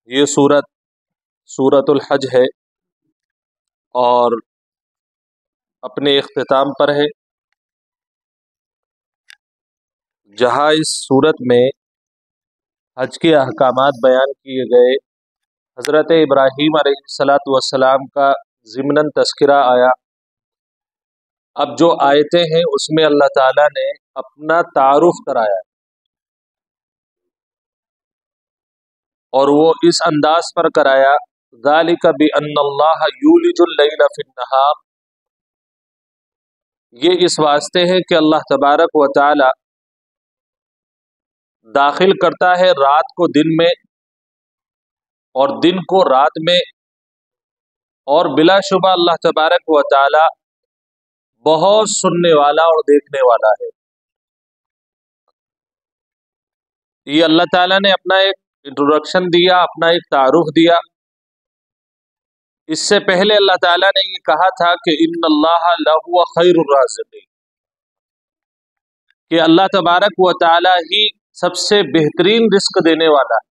یہ سورۃ الحج ہے اور اپنے اختتام پر ہے، جہاں اس سورت میں حج کے احکامات بیان کیے گئے، حضرت ابراہیم علیہ الصلاۃ والسلام کا ضمناً تذکرہ آیا۔ اب جو آیتیں ہیں اس میں اللہ تعالیٰ نے اپنا تعارف کرایا اور وہ اس انداز پر کرایا، ذالک بأن اللہ یولج اللیل فی النہار، یہ اس واسطے ہے کہ اللہ تبارک و تعالی داخل کرتا ہے رات کو دن میں اور دن کو رات میں، اور بلا شبہ اللہ تبارک و تعالی بہت سننے والا اور دیکھنے والا ہے۔ یہ اللہ تعالیٰ نے اپنا ایک انٹروڈکشن دیا، اپنا ایک تعارف دیا۔ اس سے پہلے اللہ تعالیٰ نے یہ کہا تھا کہ ان اللہ لہو خیر الرازقین، کہ اللہ تبارک و تعالی ہی سب سے بہترین رزق دینے والا ہے۔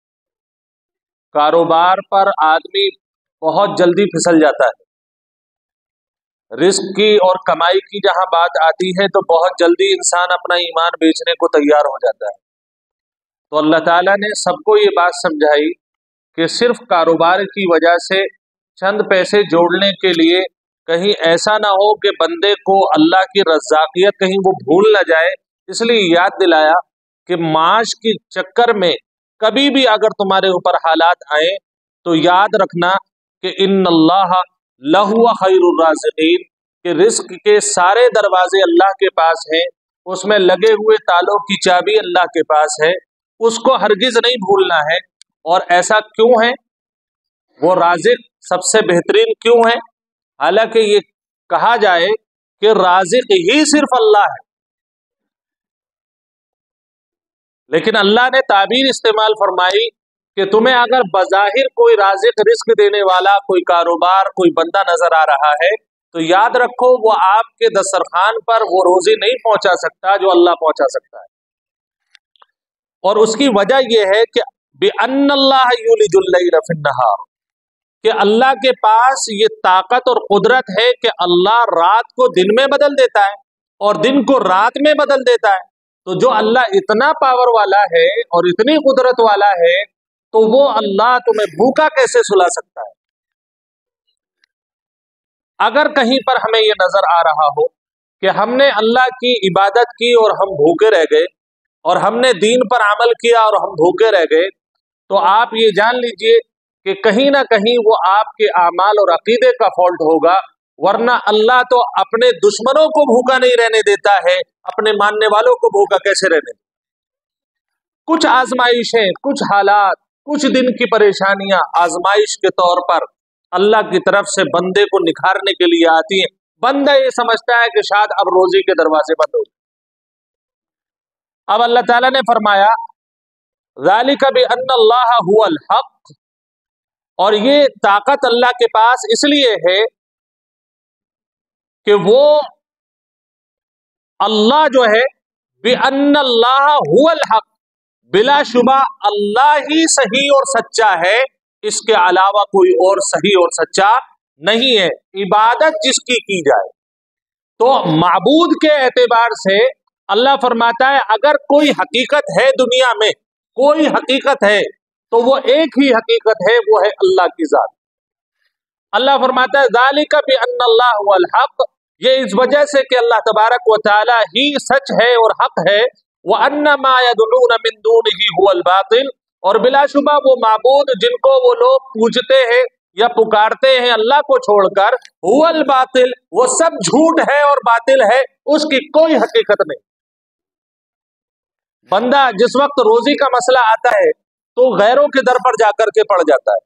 کاروبار پر آدمی بہت جلدی پھسل جاتا ہے، رزق کی اور کمائی کی جہاں بات آتی ہے تو بہت جلدی انسان اپنا ایمان بیچنے کو تیار ہو جاتا ہے۔ تو اللہ تعالیٰ نے سب کو یہ بات سمجھائی کہ صرف کاروبار کی وجہ سے چند پیسے جوڑنے کے لیے کہیں ایسا نہ ہو کہ بندے کو اللہ کی رزاقیت کہیں وہ بھول نہ جائے، اس لیے یاد دلایا کہ معاش کے چکر میں کبھی بھی اگر تمہارے اوپر حالات آئیں تو یاد رکھنا کہ ان اللہ لہو خیر الرازقین، کہ رزق کے سارے دروازے اللہ کے پاس ہیں، اس میں لگے ہوئے تالوں کی چابی اللہ کے پاس ہے، اس کو ہرگز نہیں بھولنا ہے۔ اور ایسا کیوں ہے؟ وہ رازق سب سے بہترین کیوں ہے؟ حالانکہ یہ کہا جائے کہ رازق ہی صرف اللہ ہے، لیکن اللہ نے تعبیر استعمال فرمائی کہ تمہیں اگر بظاہر کوئی رازق رزق دینے والا، کوئی کاروبار، کوئی بندہ نظر آ رہا ہے تو یاد رکھو وہ آپ کے دسترخوان پر وہ روزی نہیں پہنچا سکتا جو اللہ پہنچا سکتا ہے۔ اور اس کی وجہ یہ ہے کہ بِأَنَّ اللَّهَ يُولِجُ اللَّيْلَ فِي النَّهَارِ، کہ اللہ کے پاس یہ طاقت اور قدرت ہے کہ اللہ رات کو دن میں بدل دیتا ہے اور دن کو رات میں بدل دیتا ہے۔ تو جو اللہ اتنا پاور والا ہے اور اتنی قدرت والا ہے تو وہ اللہ تمہیں بھوکا کیسے سلا سکتا ہے؟ اگر کہیں پر ہمیں یہ نظر آ رہا ہو کہ ہم نے اللہ کی عبادت کی اور ہم بھوکے رہ گئے، اور ہم نے دین پر عمل کیا اور ہم بھوکے رہ گئے، تو آپ یہ جان لیجئے کہ کہیں نہ کہیں وہ آپ کے اعمال اور عقیدے کا فالٹ ہوگا، ورنہ اللہ تو اپنے دشمنوں کو بھوکا نہیں رہنے دیتا ہے، اپنے ماننے والوں کو بھوکا کیسے رہنے دیتا؟ کچھ آزمائشیں، کچھ حالات، کچھ دن کی پریشانیاں آزمائش کے طور پر اللہ کی طرف سے بندے کو نکھارنے کے لیے آتی ہیں۔ بندہ یہ سمجھتا ہے کہ شاید اب روزی کے دروازے بند ہو گئے۔ اب اللہ تعالیٰ نے فرمایا ذالک بأن اللہ هو الحق، اور یہ طاقت اللہ کے پاس اس لیے ہے کہ وہ اللہ جو ہے بأن اللہ هو الحق، بلا شبہ اللہ ہی صحیح اور سچا ہے، اس کے علاوہ کوئی اور صحیح اور سچا نہیں ہے۔ عبادت جس کی جائے تو معبود کے اعتبار سے اللہ فرماتا ہے اگر کوئی حقیقت ہے دنیا میں، کوئی حقیقت ہے تو وہ ایک ہی حقیقت ہے، وہ ہے اللہ کی ذات۔ اللہ فرماتا ہے ذالک بأن اللہ هو الحق، یہ اس وجہ سے کہ اللہ تبارک و تعالی ہی سچ ہے اور حق ہے، وَأَنَّ مَا يَدْعُونَ مِن دُونِهِ هُوَ الْبَاطِلُ، اور بلا شبہ وہ معبود جن کو وہ لوگ پوجتے ہیں یا پکارتے ہیں اللہ کو چھوڑ کر، هُوَ الْبَاطِلُ، وہ سب جھوٹ ہے اور باطل ہے، اس کی کوئی حقیقت نہیں۔ بندہ جس وقت روزی کا مسئلہ آتا ہے تو غیروں کے در پر جا کر کے پڑ جاتا ہے،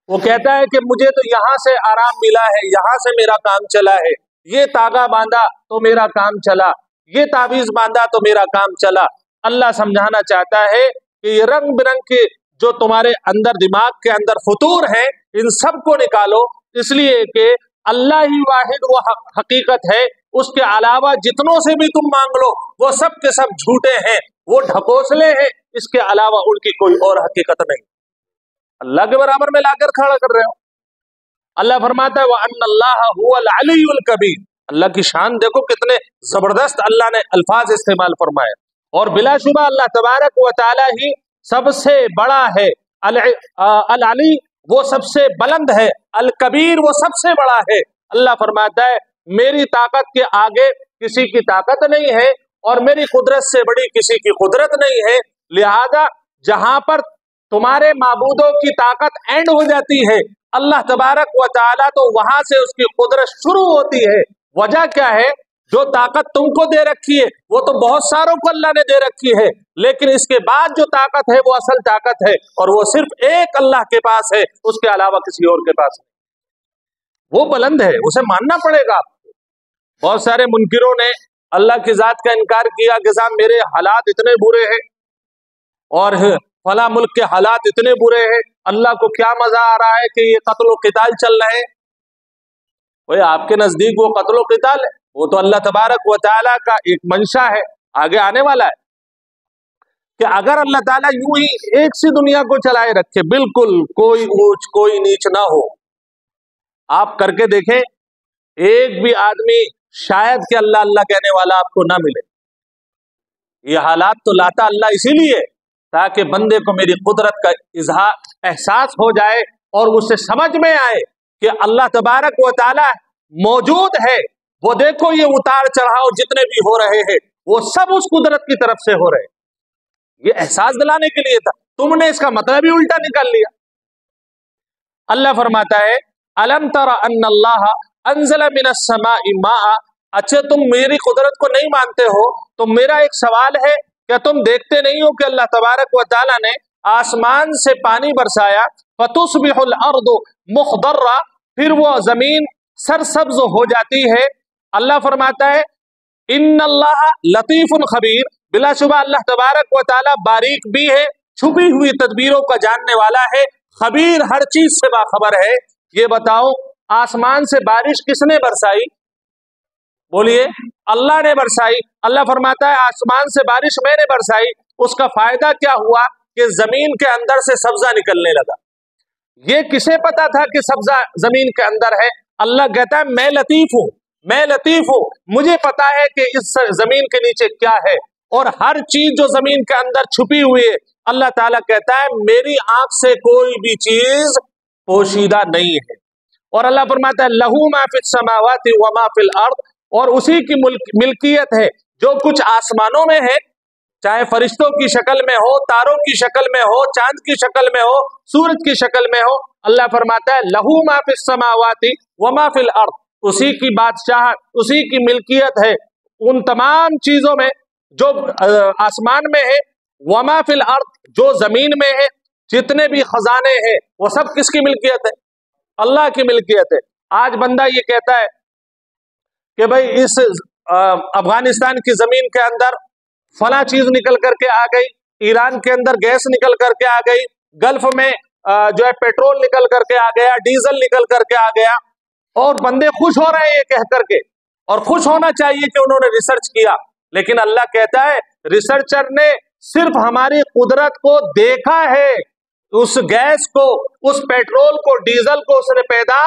وہ کہتا ہے کہ مجھے تو یہاں سے آرام ملا ہے، یہاں سے میرا کام چلا ہے، یہ تاگا باندھا تو میرا کام چلا، یہ تعویذ باندھا تو میرا کام چلا۔ اللہ سمجھانا چاہتا ہے کہ یہ رنگ برنگ کے جو تمہارے اندر دماغ کے اندر فطور ہیں ان سب کو نکالو، اس لیے کہ اللہ ہی واحد وہ حقیقت ہے، اس کے علاوہ جتنوں سے بھی تم مانگ لو وہ سب کے سب جھوٹے ہیں، وہ ڈھکوسلے ہیں، اس کے علاوہ ان کی کوئی اور حقیقت نہیں۔ अल्लाह के बराबर में लाकर खड़ा कर रहे हो। अल्लाह फरमाता है वअन्न अल्लाह हुवल अलीयुल कबीर, अल्लाह की शान देखो कितने जबरदस्त अल्लाह ने अल्फाज इस्तेमाल फरमाए। और बिलाशुबा अल्लाह तबारक व तआला ही सबसे बड़ा है, अल अली वो सबसे बुलंद है, अल कबीर वो सबसे बड़ा है। अल्लाह फरमाता है मेरी ताकत के आगे किसी की ताकत नहीं है और मेरी कुदरत से बड़ी किसी की कुदरत नहीं है। लिहाजा जहां पर तुम्हारे माबूदों की ताकत एंड हो जाती है, अल्लाह तबारक व तआला तो वहां से उसकी कुदरत शुरू होती है। वजह क्या है? जो ताकत तुमको दे रखी है वो तो बहुत सारों को अल्लाह ने दे रखी है, लेकिन इसके बाद जो ताकत है वो असल ताकत है और वो सिर्फ एक अल्लाह के पास है, उसके अलावा किसी और के पास नहीं। वो बुलंद है, उसे मानना पड़ेगा आपको। बहुत सारे मुनकिरों ने अल्लाह की जात का इनकार किया कि साहब मेरे हालात इतने बुरे हैं और फला मुल्क के हालात इतने बुरे हैं, अल्लाह को क्या मजा आ रहा है कि ये कत्ल क़िताल चल रहे हैं। भाई आपके नजदीक वो कत्ल क़िताल है, वो तो अल्लाह तबारक व तआला का एक मंशा है, आगे आने वाला है। कि अगर अल्लाह ताला यूं ही एक सी दुनिया को चलाए रखे, बिल्कुल कोई ऊंच कोई नीच ना हो, आप करके देखें, एक भी आदमी शायद कि अल्लाह अल्लाह कहने वाला आपको ना मिले। ये हालात तो लाता अल्लाह इसीलिए ताकि बंदे को मेरी कुदरत का इजहार एहसास हो जाए और उसे समझ में आए कि अल्लाह तबारक व तआला मौजूद है। वो देखो ये उतार चढ़ाव जितने भी हो रहे हैं वो सब उस कुदरत की तरफ से हो रहे हैं। ये एहसास दिलाने के लिए था, तुमने इसका मतलब ही उल्टा निकाल लिया। अल्लाह फरमाता है अलम तरा अन्नल्लाह अंज़ला मिनस समाई माआ, अच्छा तुम मेरी कुदरत को नहीं मानते हो तो मेरा एक सवाल है, क्या तुम देखते नहीं हो कि अल्लाह तबारक व तआला ने आसमान से पानी बरसाया, फतुस्बिहुल अर्दु मुखदर्रा, फिर वो जमीन सरसब्ज हो जाती है। अल्लाह फरमाता है इन्नल्लाह लतीफुन खबीर, बिलाशुबा अल्लाह तबारक व तआला बारीक भी है, छुपी हुई तदबीरों का जानने वाला है, खबीर हर चीज से बाखबर है। ये बताओ आसमान से बारिश किसने बरसाई? बोलिए, अल्लाह ने बरसाई। अल्लाह फरमाता है आसमान से बारिश मैंने बरसाई, उसका फायदा क्या हुआ कि जमीन के अंदर से सब्जा निकलने लगा। ये किसे पता था कि सब्जा जमीन के अंदर है? अल्लाह कहता है मैं लतीफ हूं, मैं लतीफ हूं, मुझे पता है कि इस जमीन के नीचे क्या है, और हर चीज जो जमीन के अंदर छुपी हुई है अल्लाह ताला कहता है मेरी आंख से कोई भी चीज पोशीदा नहीं है। और अल्लाह फरमाता है लहू मा फिस समावाति व मा फिल अर्द, और उसी की मिल्कियत है जो कुछ आसमानों में है, चाहे फरिश्तों की शक्ल में हो, तारों की शक्ल में हो, चांद की शक्ल में हो, सूरज की शक्ल में हो। अल्लाह फरमाता है लहू मा फिस समावाति व मा फिल अर्द, उसी की बादशाह, उसी की मिल्कियत है उन तमाम चीजों में जो आसमान में है, वमा फिल अर्द, जो जमीन में है, जितने भी खजाने हैं वो सब किसकी मिल्कियत है? अल्लाह की मिल्कियत है। आज बंदा ये कहता है कि भाई इस अफगानिस्तान की जमीन के अंदर फला चीज निकल करके आ गई, ईरान के अंदर गैस निकल करके आ गई, गल्फ में जो है पेट्रोल निकल करके आ गया, डीजल निकल करके आ गया, और बंदे खुश हो रहे हैं ये कह करके, और खुश होना चाहिए कि उन्होंने रिसर्च किया। लेकिन अल्लाह कहता है रिसर्चर ने सिर्फ हमारी कुदरत को देखा है, उस गैस को, उस पेट्रोल को, डीजल को उसने पैदा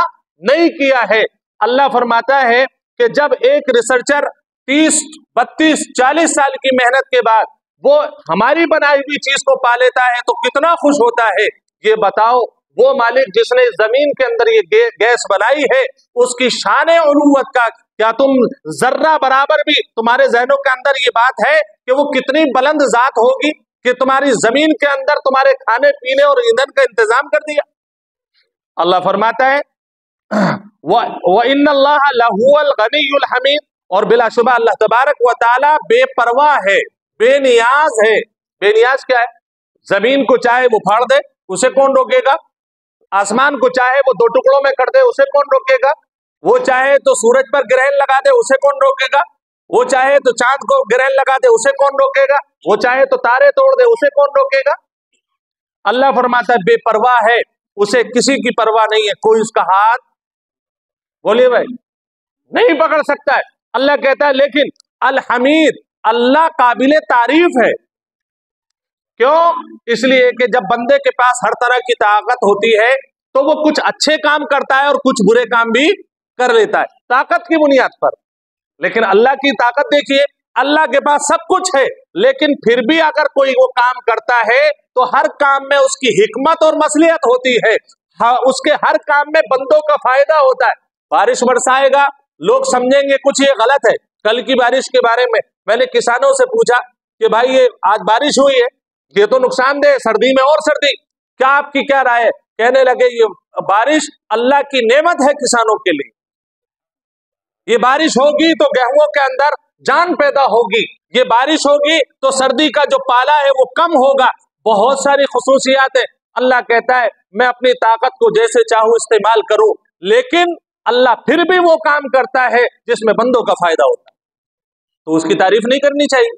नहीं किया है। अल्लाह फरमाता है कि जब एक रिसर्चर 30, 32, 40 साल की मेहनत के बाद वो हमारी बनाई हुई चीज को पा लेता है तो कितना खुश होता है। ये बताओ वो मालिक जिसने जमीन के अंदर ये गैस बनाई है उसकी शान उलूवत का क्या तुम जर्रा बराबर भी तुम्हारे जहनों के अंदर ये बात है कि वो कितनी बुलंद जात होगी कि तुम्हारी जमीन के अंदर तुम्हारे खाने पीने और ईंधन का इंतजाम कर दिया। अल्लाह फरमाता है व इन्नल्लाह लहुवल गनियुल हमीद, और बिलाशुबा अल्लाह तबारक व तआला बेपरवाह है, बेनियाज है। बेनियाज क्या है? जमीन को चाहे वो फाड़ दे उसे कौन रोकेगा, आसमान को चाहे वो 2 टुकड़ों में कर दे उसे कौन रोकेगा, वो चाहे तो सूरज पर ग्रहण लगा दे उसे कौन रोकेगा, वो चाहे तो चांद को ग्रहण लगा दे उसे कौन रोकेगा, वो चाहे तो तारे तोड़ दे उसे कौन रोकेगा। अल्लाह फरमाता है बेपरवाह है, उसे किसी की परवाह नहीं है, कोई उसका हाथ, बोलिए भाई, नहीं पकड़ सकता है। अल्लाह कहता है लेकिन अल हमीद, अल्लाह काबिले तारीफ है। क्यों? इसलिए कि जब बंदे के पास हर तरह की ताकत होती है तो वो कुछ अच्छे काम करता है और कुछ बुरे काम भी कर लेता है, ताकत की बुनियाद पर। लेकिन अल्लाह की ताकत देखिए, अल्लाह के पास सब कुछ है, लेकिन फिर भी अगर कोई वो काम करता है तो हर काम में उसकी हिकमत और मसलियत होती है। उसके हर काम में बंदों का फायदा होता है। बारिश बरसाएगा, लोग समझेंगे कुछ ये गलत है। कल की बारिश के बारे में मैंने किसानों से पूछा कि भाई ये आज बारिश हुई है, ये तो नुकसानदेह है, सर्दी में और सर्दी, क्या आपकी क्या राय है? कहने लगे ये बारिश अल्लाह की नेमत है किसानों के लिए। ये बारिश होगी तो गेहूं के अंदर जान पैदा होगी, ये बारिश होगी तो सर्दी का जो पाला है वो कम होगा। बहुत सारी खुसूसियात है। अल्लाह कहता है मैं अपनी ताकत को जैसे चाहूं इस्तेमाल करूं, लेकिन अल्लाह फिर भी वो काम करता है जिसमें बंदों का फायदा होता है, तो उसकी तारीफ नहीं करनी चाहिए।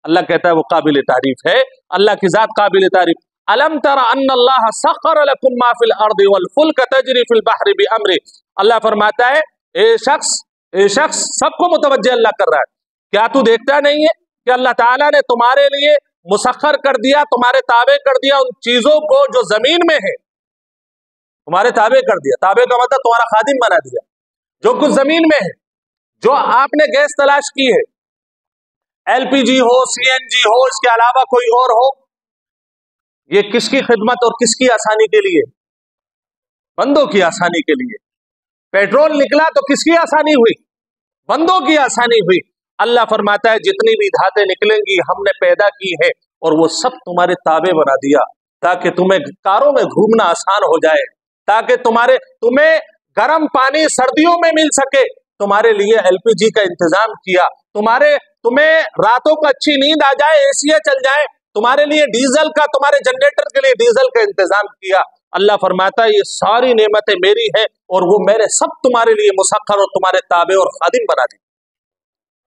अल्लाह कहता है वो काबिल तारीफ है, अल्लाह की जात काबिल तारीफ। अलम तरा अन्नल्लाह सख्खर लकुम मा फिल अर्दि वल फुल्क तजरी फिल बहरि बिअमरि। अल्लाह फरमाता है ए शख्स सबको मुतवज्जे अल्लाह कर रहा है, क्या तू देखता नहीं है कि अल्लाह ताला ने तुम्हारे लिए मुसख्खर कर दिया, तुम्हारे ताबे कर दिया उन चीजों को जो जमीन में है, तुम्हारे ताबे कर दिया। ताबे का मतलब तुम्हारा खादिम बना दिया। जो कुछ जमीन में है, जो आपने गैस तलाश की है, एलपीजी हो, सीएनजी हो, इसके अलावा कोई और हो, ये किसकी खिदमत और किसकी आसानी के लिए? बंदों की आसानी के लिए। पेट्रोल निकला तो किसकी आसानी हुई? बंदों की आसानी हुई। अल्लाह फरमाता है जितनी भी धातें निकलेंगी हमने पैदा की है और वो सब तुम्हारे ताबे बना दिया, ताकि तुम्हें कारों में घूमना आसान हो जाए, ताकि तुम्हें गर्म पानी सर्दियों में मिल सके। तुम्हारे लिए एलपीजी का इंतजाम किया, तुम्हें रातों को अच्छी नींद आ जाए, एसी चल जाए, तुम्हारे लिए डीजल का, तुम्हारे जनरेटर के लिए डीजल का इंतजाम किया। अल्लाह फरमाता है ये सारी नेमतें मेरी हैं और वो मैंने सब तुम्हारे लिए मुसख्खर और तुम्हारे ताबे और खादिम बना दी।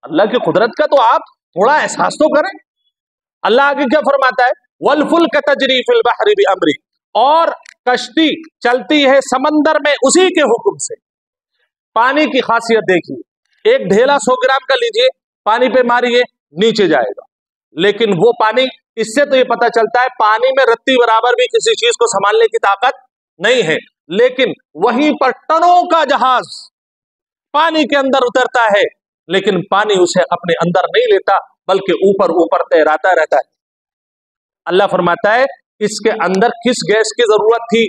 अल्लाह की कुदरत का तो आप थोड़ा एहसास तो करें। अल्लाह आगे क्या फरमाता है? वल फुल्क तजरी फिल बहरि बिअमरी, और कश्ती चलती है समंदर में उसी के हुक्म से। पानी की खासियत देखिए, एक ढेला 100 ग्राम का लीजिए, पानी पे मारिए नीचे जाएगा, लेकिन वो पानी, इससे तो ये पता चलता है पानी में रत्ती बराबर भी किसी चीज को संभालने की ताकत नहीं है। लेकिन वहीं पर टनों का जहाज पानी के अंदर उतरता है, लेकिन पानी उसे अपने अंदर नहीं लेता, बल्कि ऊपर ऊपर तैराता रहता है। अल्लाह फरमाता है इसके अंदर किस गैस की जरूरत थी,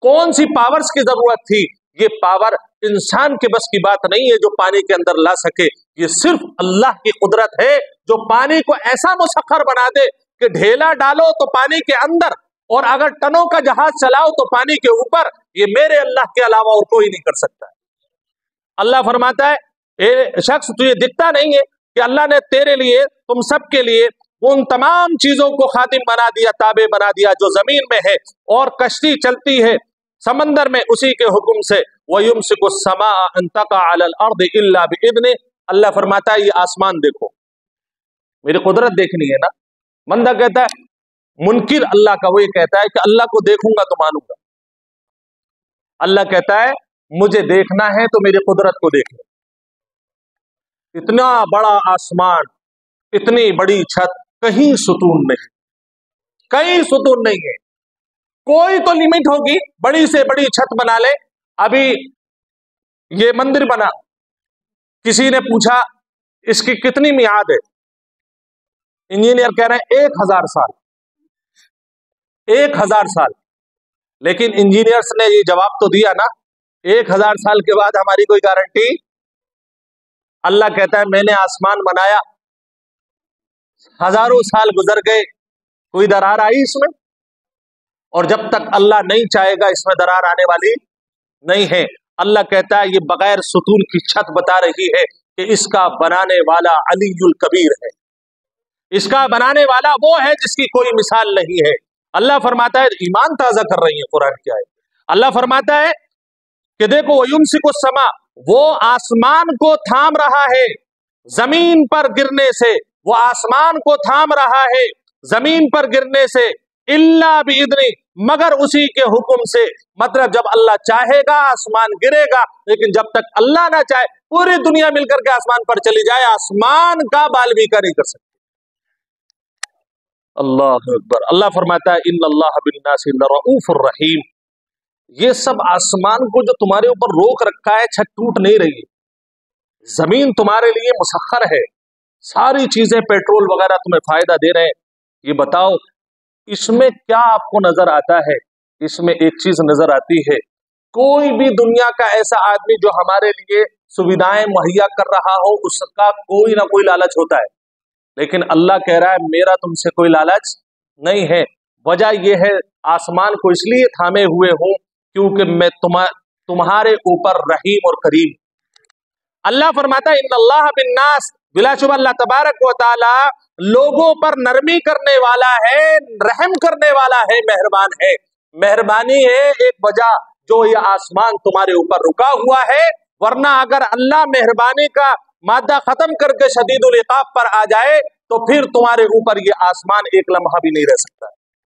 कौन सी पावर्स की जरूरत थी? ये पावर इंसान के बस की बात नहीं है जो पानी के अंदर ला सके। ये सिर्फ अल्लाह की कुदरत है जो पानी को ऐसा मुसख्खर बना दे कि ढेला डालो तो पानी के अंदर, और अगर टनों का जहाज चलाओ तो पानी के ऊपर। ये मेरे अल्लाह के अलावा और कोई नहीं कर सकता। अल्लाह फरमाता है ए शख्स तुझे दिखता नहीं है कि अल्लाह ने तेरे लिए, तुम सब के लिए उन तमाम चीजों को खातिम बना दिया, ताबे बना दिया जो जमीन में है, और कश्ती चलती है समंदर में उसी के हुक्म से। वयुमसिकु समा अन तक़अ अलल अर्दि इल्ला बिइज़्निहि। अल्लाह फरमाता है ये आसमान देखो, मेरी कुदरत देखनी है ना। बंदा कहता है, मुनकिर अल्लाह का वही कहता है कि अल्लाह को देखूंगा तो मानूंगा। अल्लाह कहता है मुझे देखना है तो मेरी कुदरत को देख लो। इतना बड़ा आसमान, इतनी बड़ी छत, कहीं सुकून नहीं, कहीं सुकून नहीं है। कोई तो लिमिट होगी, बड़ी से बड़ी छत बना ले। अभी ये मंदिर बना, किसी ने पूछा इसकी कितनी मियाद है, इंजीनियर कह रहे हैं 1000 साल, 1000 साल। लेकिन इंजीनियर्स ने ये जवाब तो दिया ना, 1000 साल के बाद हमारी कोई गारंटी? अल्लाह कहता है मैंने आसमान बनाया, हजारों साल गुजर गए, कोई दरार आई इसमें? और जब तक अल्लाह नहीं चाहेगा इसमें दरार आने वाली नहीं है। अल्लाह कहता है ये बगैर सुतून की छत बता रही है कि इसका बनाने वाला अलीयुल कबीर है, इसका बनाने वाला वो है जिसकी कोई मिसाल नहीं है। अल्लाह फरमाता है, ईमान ताजा कर रही है कुरान की आयत। अल्लाह फरमाता है कि देखो युमसिकु समा, वो आसमान को थाम रहा है जमीन पर गिरने से, वो आसमान को थाम रहा है जमीन पर गिरने से, इल्ला बिइज़्निहि, मगर उसी के हुक्म से। मतलब जब अल्लाह चाहेगा आसमान गिरेगा, लेकिन जब तक अल्लाह ना चाहे पूरी दुनिया मिलकर के आसमान पर चली जाए, आसमान का बाल भी का नहीं कर सकती। अल्लाह अकबर। अल्लाह फरमाता है इन्न अल्लाह बिन्नासि लरऊफुर रहीम। ये सब आसमान को जो तुम्हारे ऊपर रोक रखा है, छत टूट नहीं रही, जमीन तुम्हारे लिए मुसख्खर है, सारी चीजें पेट्रोल वगैरह तुम्हें फायदा दे रहे हैं, ये बताओ इसमें क्या आपको नजर आता है? इसमें एक चीज नजर आती है, कोई भी दुनिया का ऐसा आदमी जो हमारे लिए सुविधाएं मुहैया कर रहा हो, उसका कोई ना कोई लालच होता है, लेकिन अल्लाह कह रहा है मेरा तुमसे कोई लालच नहीं है। वजह यह है, आसमान को इसलिए थामे हुए हूं क्योंकि मैं तुम्हारे ऊपर रहीम और करीम। अल्लाह फरमाता है इन्नल्लाह बिन्नास, बिलाशुबा अल्लाह तबारक व तआला लोगों पर नरमी करने वाला है, रहम करने वाला है, मेहरबान है। मेहरबानी है एक वजह जो ये आसमान तुम्हारे ऊपर रुका हुआ है, वरना अगर अल्लाह मेहरबानी का मादा खत्म करके शदीदुल इकाब पर आ जाए तो फिर तुम्हारे ऊपर ये आसमान एक लम्हा भी नहीं रह सकता।